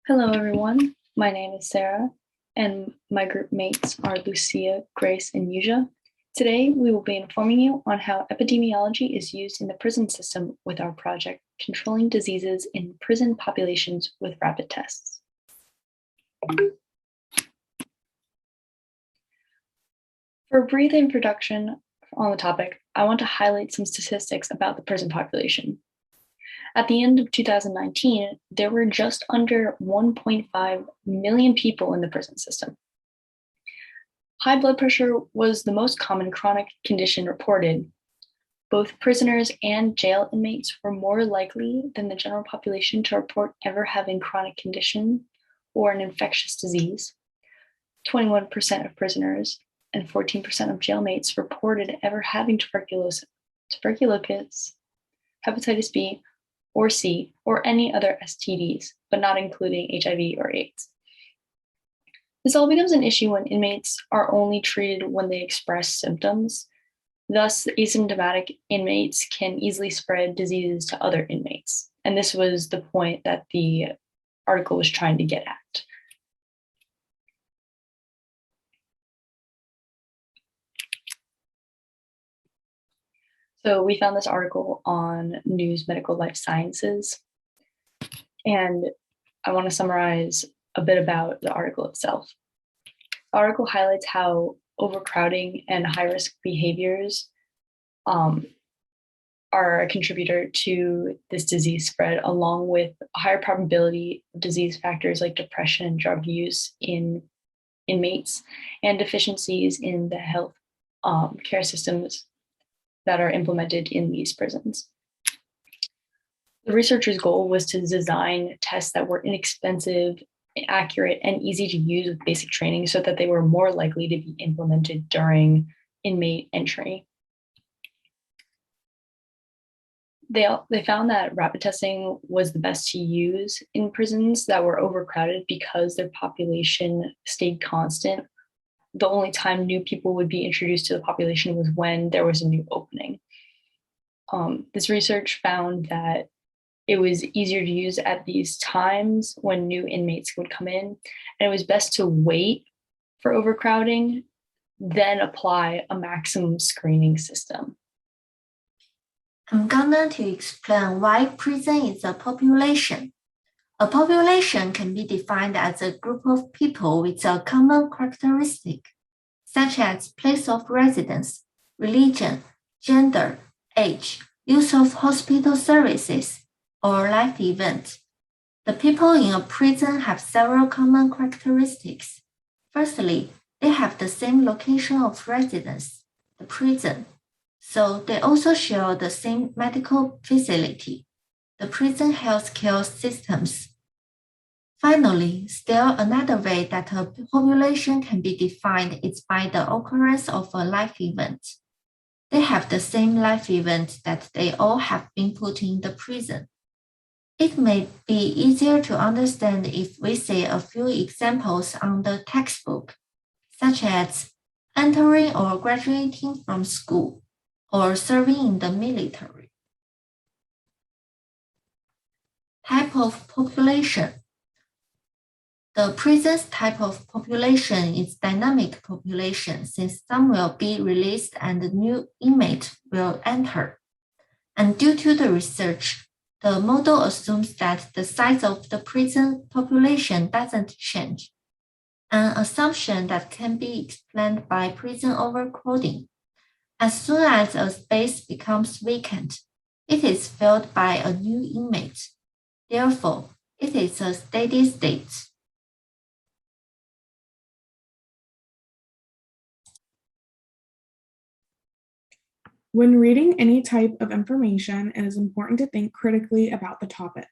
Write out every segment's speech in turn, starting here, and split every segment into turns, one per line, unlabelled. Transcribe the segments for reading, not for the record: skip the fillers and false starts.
Hello, everyone. My name is Sarah, and my group mates are Lucia, Grace, and Yuja. Today, we will be informing you on how epidemiology is used in the prison system with our project, Controlling Diseases in Prison Populations with Rapid Tests. For a brief introduction on the topic, I want to highlight some statistics about the prison population. At the end of 2019, there were just under 1.5 million people in the prison system. High blood pressure was the most common chronic condition reported. Both prisoners and jail inmates were more likely than the general population to report ever having chronic condition or an infectious disease. 21% of prisoners and 14% of jailmates reported ever having tuberculosis, hepatitis B or C, or any other STDs, but not including HIV or AIDS. This all becomes an issue when inmates are only treated when they express symptoms. Thus, asymptomatic inmates can easily spread diseases to other inmates. And this was the point that the article was trying to get at. So we found this article on News Medical Life Sciences, and I want to summarize a bit about the article itself. The article highlights how overcrowding and high-risk behaviors are a contributor to this disease spread, along with a higher probability of disease factors like depression and drug use in inmates, and deficiencies in the health care systems that are implemented in these prisons. The researchers' goal was to design tests that were inexpensive, accurate, and easy to use with basic training so that they were more likely to be implemented during inmate entry. They found that rapid testing was the best to use in prisons that were overcrowded because their population stayed constant. The only time new people would be introduced to the population was when there was a new opening. This research found that it was easier to use at these times when new inmates would come in, and it was best to wait for overcrowding, then apply a maximum screening system.
I'm going to explain why prison is a population. A population can be defined as a group of people with a common characteristic, such as place of residence, religion, gender, age, use of hospital services, or life event. The people in a prison have several common characteristics. Firstly, they have the same location of residence, the prison, so they also share the same medical facility, the prison healthcare systems. Finally, still another way that a population can be defined is by the occurrence of a life event. They have the same life event that they all have been put in the prison. It may be easier to understand if we say a few examples on the textbook, such as entering or graduating from school, or serving in the military. Type of population. The prison's type of population is dynamic population since some will be released and the new inmate will enter. And due to the research, the model assumes that the size of the prison population doesn't change, an assumption that can be explained by prison overcrowding. As soon as a space becomes vacant, it is filled by a new inmate. Therefore, it is a steady state.
When reading any type of information, it is important to think critically about the topic.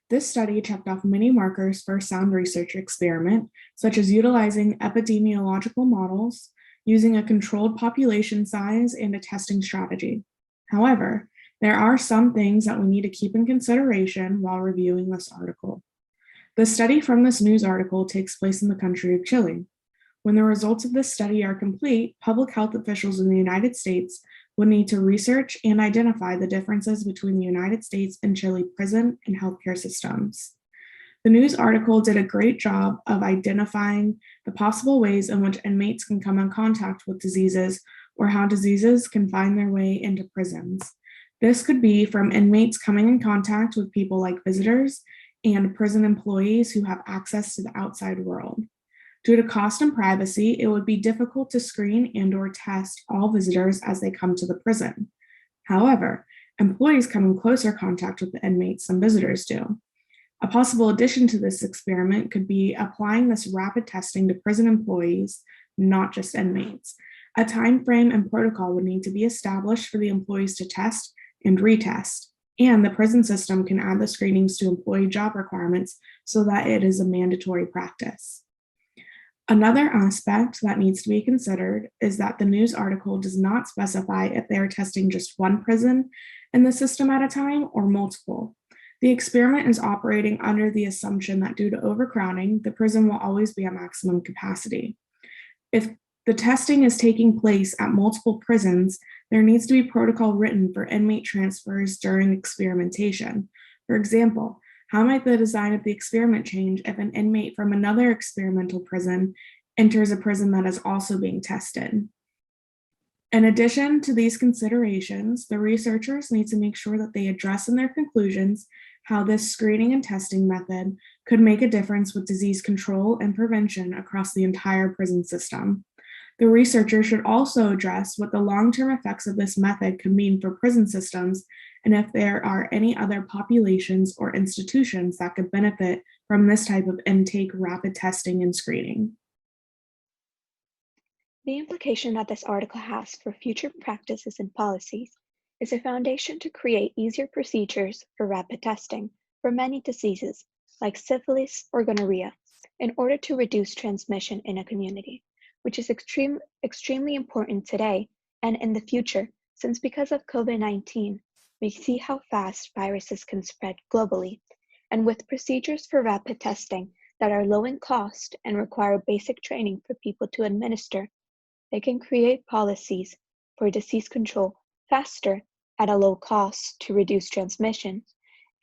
This study checked off many markers for a sound research experiment, such as utilizing epidemiological models, using a controlled population size, and a testing strategy. However, there are some things that we need to keep in consideration while reviewing this article. The study from this news article takes place in the country of Chile. When the results of this study are complete, public health officials in the United States would need to research and identify the differences between the United States and Chile prison and healthcare systems. The news article did a great job of identifying the possible ways in which inmates can come in contact with diseases or how diseases can find their way into prisons. This could be from inmates coming in contact with people like visitors and prison employees who have access to the outside world. Due to cost and privacy, it would be difficult to screen and/or test all visitors as they come to the prison. However, employees come in closer contact with the inmates than visitors do. A possible addition to this experiment could be applying this rapid testing to prison employees, not just inmates. A time frame and protocol would need to be established for the employees to test and retest, and the prison system can add the screenings to employee job requirements so that it is a mandatory practice. Another aspect that needs to be considered is that the news article does not specify if they are testing just one prison in the system at a time or multiple. The experiment is operating under the assumption that due to overcrowding, the prison will always be at maximum capacity. If the testing is taking place at multiple prisons, there needs to be protocol written for inmate transfers during experimentation. For example, how might the design of the experiment change if an inmate from another experimental prison enters a prison that is also being tested? In addition to these considerations, the researchers need to make sure that they address in their conclusions how this screening and testing method could make a difference with disease control and prevention across the entire prison system. The researchers should also address what the long-term effects of this method could mean for prison systems and if there are any other populations or institutions that could benefit from this type of intake rapid testing and screening.
The implication that this article has for future practices and policies is a foundation to create easier procedures for rapid testing for many diseases like syphilis or gonorrhea in order to reduce transmission in a community, which is extremely important today and in the future, since because of COVID-19, we see how fast viruses can spread globally, and with procedures for rapid testing that are low in cost and require basic training for people to administer, they can create policies for disease control faster at a low cost to reduce transmission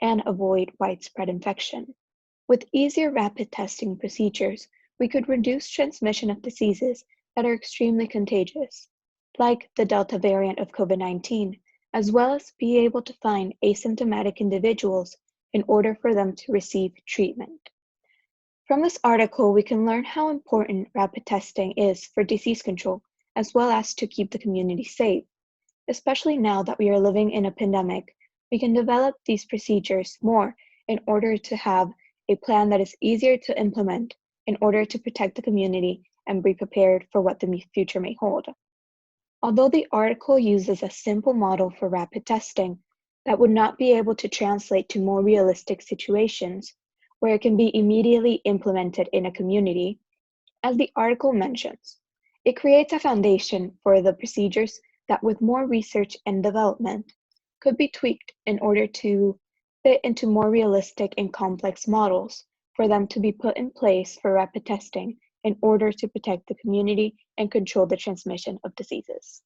and avoid widespread infection. With easier rapid testing procedures, we could reduce transmission of diseases that are extremely contagious, like the Delta variant of COVID-19, as well as be able to find asymptomatic individuals in order for them to receive treatment. From this article, we can learn how important rapid testing is for disease control, as well as to keep the community safe. Especially now that we are living in a pandemic, we can develop these procedures more in order to have a plan that is easier to implement in order to protect the community and be prepared for what the future may hold. Although the article uses a simple model for rapid testing that would not be able to translate to more realistic situations where it can be immediately implemented in a community, as the article mentions, it creates a foundation for the procedures that with more research and development could be tweaked in order to fit into more realistic and complex models for them to be put in place for rapid testing in order to protect the community and control the transmission of diseases.